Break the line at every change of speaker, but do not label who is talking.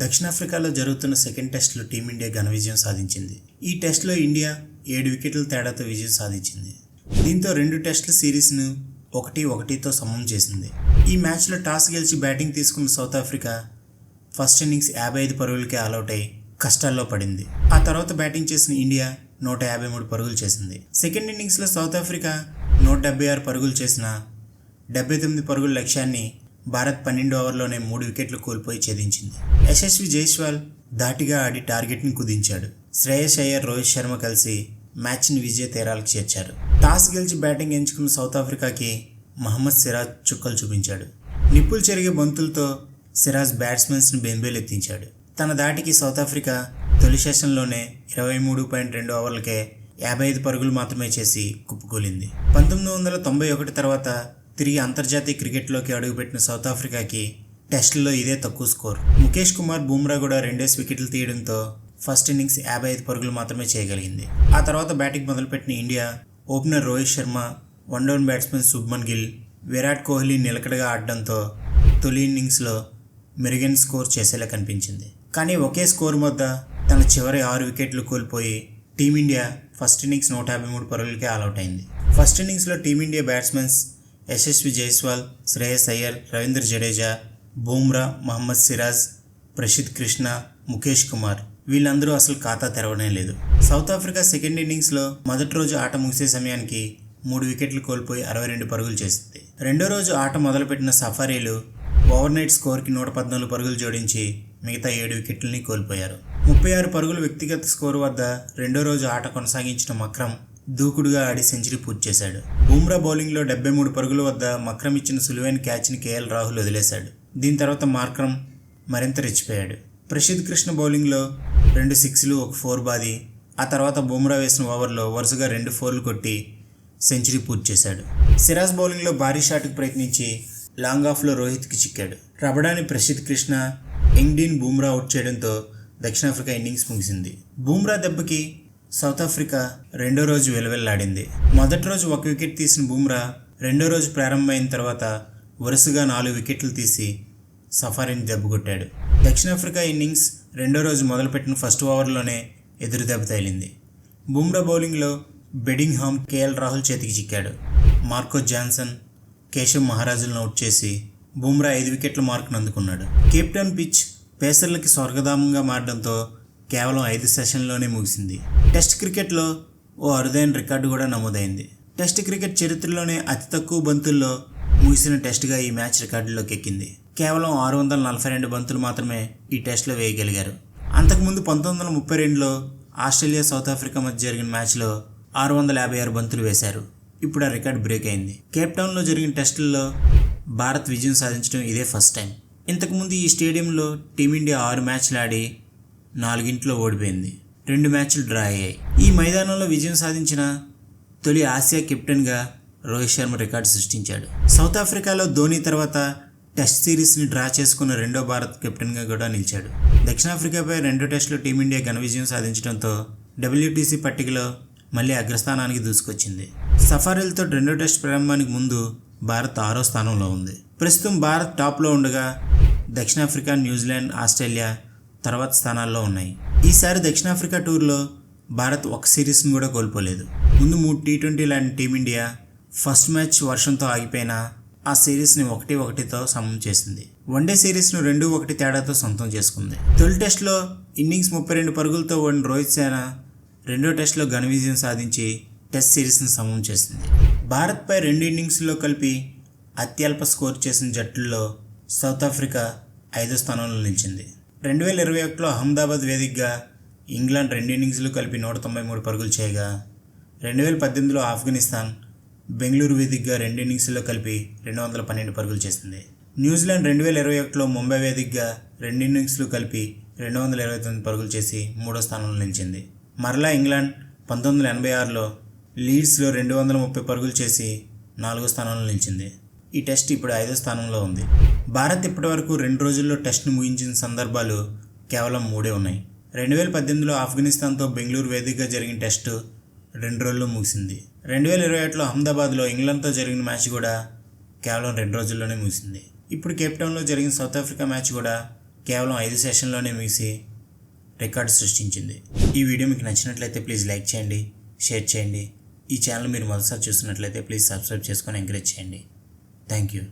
దక్షిణాఫ్రికాలో జరుగుతున్న సెకండ్ టెస్ట్లో టీమిండియా ఘన విజయం సాధించింది. ఈ టెస్ట్లో ఇండియా 7 వికెట్ల తేడాతో విజయం సాధించింది. దీంతో 2 టెస్టుల సిరీస్ను 1-1తో సమం చేసింది. ఈ మ్యాచ్లో టాస్ గెలిచి బ్యాటింగ్ తీసుకున్న సౌత్ ఆఫ్రికా ఫస్ట్ ఇన్నింగ్స్ 55 పరుగులకే ఆలౌట్ అయి కష్టాల్లో పడింది. ఆ తర్వాత బ్యాటింగ్ చేసిన ఇండియా 153 పరుగులు చేసింది. సెకండ్ ఇన్నింగ్స్లో సౌత్ ఆఫ్రికా 176 పరుగులు చేసిన 79 పరుగుల లక్ష్యాన్ని భారత్ 12 ఓవర్లోనే 3 వికెట్లు కోల్పోయి ఛేదించింది. యశస్వి జైస్వాల్ ధాటిగా ఆడి టార్గెట్ని కుదించాడు. శ్రేయస్ అయ్యర్, రోహిత్ శర్మ కలిసి మ్యాచ్ని విజయ తీరాలకు చేర్చారు. టాస్ గెలిచి బ్యాటింగ్ ఎంచుకున్న సౌత్ ఆఫ్రికాకి మహమ్మద్ సిరాజ్ చుక్కలు చూపించాడు. నిప్పులు చెరిగే బంతులతో సిరాజ్ బ్యాట్స్మెన్స్ని బెంబేలెత్తించాడు. తన దాటికి సౌత్ ఆఫ్రికా తొలి సెషన్లోనే 23.2 ఓవర్లకే 55 పరుగులు మాత్రమే చేసి కుప్పకూలింది. 1991 తర్వాత తిరిగి అంతర్జాతీయ క్రికెట్లోకి అడుగుపెట్టిన సౌత్ ఆఫ్రికాకి టెస్టుల్లో ఇదే తక్కువ స్కోర్. ముఖేష్ కుమార్, బుమ్రా కూడా 2 వికెట్లు తీయడంతో ఫస్ట్ ఇన్నింగ్స్ 55 పరుగులు మాత్రమే చేయగలిగింది. ఆ తర్వాత బ్యాటింగ్ మొదలుపెట్టిన India opener Rohit Sharma, one down batsmen Shubman Gill, Virat Kohli నిలకడగా ఆడడంతో తొలి ఇన్నింగ్స్లో మెరుగైన స్కోర్ చేసేలా కనిపించింది. కానీ ఒకే స్కోర్ వద్ద తన చివరి 6 వికెట్లు కోల్పోయి టీమిండియా ఫస్ట్ ఇన్నింగ్స్ 153 పరుగులకే ఆల్అవుట్ అయింది. ఫస్ట్ ఇన్నింగ్స్లో టీమిండియా బ్యాట్స్మెన్స్ యశస్వి జైస్వాల్, శ్రేయస్ అయ్యర్, రవీంద్ర జడేజా, బుమ్రా, మహమ్మద్ సిరాజ్, ప్రసిద్ కృష్ణ, ముఖేష్ కుమార్ వీళ్ళందరూ అసలు ఖాతా తెరవనే లేదు. సౌత్ ఆఫ్రికా సెకండ్ ఇన్నింగ్స్లో మొదటి రోజు ఆట ముగిసే సమయానికి 3 వికెట్లు కోల్పోయి 62 పరుగులు చేసింది. రెండో రోజు ఆట మొదలుపెట్టిన సఫారీలు ఓవర్నైట్ స్కోర్కి 114 పరుగులు జోడించి మిగతా 7 వికెట్లని కోల్పోయారు. 36 పరుగుల వ్యక్తిగత స్కోరు వద్ద రెండో రోజు ఆట కొనసాగించిన మక్రమ్ దూకుడుగా ఆడి సెంచరీ పూర్తి చేశాడు. బుమ్రా బౌలింగ్లో 73 పరుగుల వద్ద మక్రమ్ ఇచ్చిన సులువైన క్యాచ్ని కేఎల్ రాహుల్ వదిలేశాడు. దీని తర్వాత మక్రమ్ మరింత రెచ్చిపోయాడు. ప్రసిద్ కృష్ణ బౌలింగ్లో 2 సిక్స్లు, 1 4 బాది ఆ తర్వాత బుమ్రా వేసిన ఓవర్లో వరుసగా 2 4లు కొట్టి సెంచరీ పూర్తి చేశాడు. సిరాజ్ బౌలింగ్లో భారీ షాట్కు ప్రయత్నించి లాంగ్ ఆఫ్లో రోహిత్కి చిక్కాడు. రబడాని ప్రసిద్ కృష్ణ, ఎంగ్డీన్, బుమ్రా అవుట్ చేయడంతో దక్షిణాఫ్రికా ఇన్నింగ్స్ ముగిసింది. బుమ్రా దెబ్బకి సౌత్ ఆఫ్రికా రెండో రోజు వెలువెల్లాడింది. మొదటి రోజు 1 వికెట్ తీసిన బుమ్రా రెండో రోజు ప్రారంభమైన తర్వాత వరుసగా 4 వికెట్లు తీసి సఫారీని దెబ్బకొట్టాడు. దక్షిణాఫ్రికా ఇన్నింగ్స్ రెండో రోజు మొదలుపెట్టిన ఫస్ట్ ఓవర్లోనే ఎదురు దెబ్బ తగిలింది. బుమ్రా బౌలింగ్లో బెడింగ్హామ్, కేఎల్ రాహుల్ చేతికి చిక్కాడు. మార్కో జాన్సన్, కేశవ్ మహారాజులను అవుట్ చేసి బుమ్రా 5 వికెట్ల మార్కును అందుకున్నాడు. కేప్టౌన్ పిచ్ పేసర్లకి స్వర్గధామంగా మారడంతో కేవలం 5 సెషన్లోనే ముగిసింది. టెస్ట్ క్రికెట్లో ఓ అరుదైన రికార్డు కూడా నమోదైంది. టెస్ట్ క్రికెట్ చరిత్రలోనే అతి తక్కువ బంతుల్లో ముగిసిన టెస్ట్గా ఈ మ్యాచ్ రికార్డులోకి ఎక్కింది. కేవలం 642 బంతులు మాత్రమే ఈ టెస్ట్లో వేయగలిగారు. అంతకుముందు 1932లో ఆస్ట్రేలియా, సౌత్ ఆఫ్రికా మధ్య జరిగిన మ్యాచ్లో 656 బంతులు వేశారు. ఇప్పుడు ఆ రికార్డు బ్రేక్ అయింది. కేప్టౌన్లో జరిగిన టెస్టుల్లో భారత్ విజయం సాధించడం ఇదే ఫస్ట్ టైం. ఇంతకుముందు ఈ స్టేడియంలో టీమిండియా 6 మ్యాచ్లు ఆడి 4 ఓడిపోయింది. 2 మ్యాచ్లు డ్రా అయ్యాయి. ఈ మైదానంలో విజయం సాధించిన తొలి ఆసియా కెప్టెన్గా రోహిత్ శర్మ రికార్డు సృష్టించాడు. సౌత్ ఆఫ్రికాలో ధోనీ తర్వాత టెస్ట్ సిరీస్ని డ్రా చేసుకున్న రెండో భారత్ కెప్టెన్గా కూడా నిలిచాడు. దక్షిణాఫ్రికాపై 2 టెస్టులో టీమిండియా ఘన విజయం సాధించడంతో WTC పట్టికలో మళ్ళీ అగ్రస్థానానికి దూసుకొచ్చింది. సఫారీలతో రెండో టెస్ట్ ప్రారంభానికి ముందు భారత్ 6వ స్థానంలో ఉంది. ప్రస్తుతం భారత్ టాప్లో ఉండగా దక్షిణాఫ్రికా, న్యూజిలాండ్, ఆస్ట్రేలియా తర్వాత స్థానాల్లో ఉన్నాయి. ఈసారి దక్షిణాఫ్రికా టూర్లో భారత్ 1 సిరీస్ని కూడా కోల్పోలేదు. ముందు 3 T20 లాంటి టీమిండియా ఫస్ట్ మ్యాచ్ వర్షంతో ఆగిపోయినా ఆ సిరీస్ని 1-1తో సమం చేసింది. వన్డే సిరీస్ను 2-1 తేడాతో సొంతం చేసుకుంది. తొలి టెస్ట్లో ఇన్నింగ్స్ 32 పరుగులతో ఓడిన రోహిత్ శర్మ రెండో టెస్ట్లో ఘన విజయం సాధించి టెస్ట్ సిరీస్ని సమం చేసింది. భారత్పై 2 ఇన్నింగ్స్లో కలిపి అత్యల్ప స్కోర్ చేసిన జట్టుల్లో సౌత్ ఆఫ్రికా 5వ స్థానంలో నిలిచింది. 2021లో అహ్మదాబాద్ వేదికగా ఇంగ్లాండ్ 2 ఇన్నింగ్స్లు కలిపి 193 పరుగులు చేయగా 2018లో ఆఫ్ఘనిస్తాన్ బెంగళూరు వేదికగా 2 ఇన్నింగ్స్లో కలిపి 212 పరుగులు చేసింది. న్యూజిలాండ్ 2021లో ముంబై వేదికగా 2 ఇన్నింగ్స్లు కలిపి 229 పరుగులు చేసి 3వ స్థానంలో నిలిచింది. మరలా ఇంగ్లాండ్ 1986లో లీడ్స్లో 230 పరుగులు చేసి 4వ స్థానంలో నిలిచింది. ఈ టెస్ట్ ఇప్పుడు 5వ స్థానంలో ఉంది. భారత్ ఇప్పటివరకు 2 రోజుల్లో టెస్ట్ను ముగించిన సందర్భాలు కేవలం 3 ఉన్నాయి. 2018లో ఆఫ్ఘనిస్తాన్తో బెంగళూరు వేదికగా జరిగిన టెస్టు 2 రోజుల్లో ముగిసింది. 2021లో అహ్మదాబాద్లో ఇంగ్లాండ్తో జరిగిన మ్యాచ్ కూడా కేవలం 2 రోజుల్లోనే ముగిసింది. ఇప్పుడు కేప్టౌన్లో జరిగిన సౌత్ ఆఫ్రికా మ్యాచ్ కూడా కేవలం 5 సెషన్లోనే ముగిసి రికార్డు సృష్టించింది. ఈ వీడియో మీకు నచ్చినట్లయితే ప్లీజ్ లైక్ చేయండి, షేర్ చేయండి. ఈ ఛానల్ మీరు మొదటిసారి చూస్తున్నట్లయితే ప్లీజ్ సబ్స్క్రైబ్ చేసుకొని ఎంకరేజ్ చేయండి. Thank you.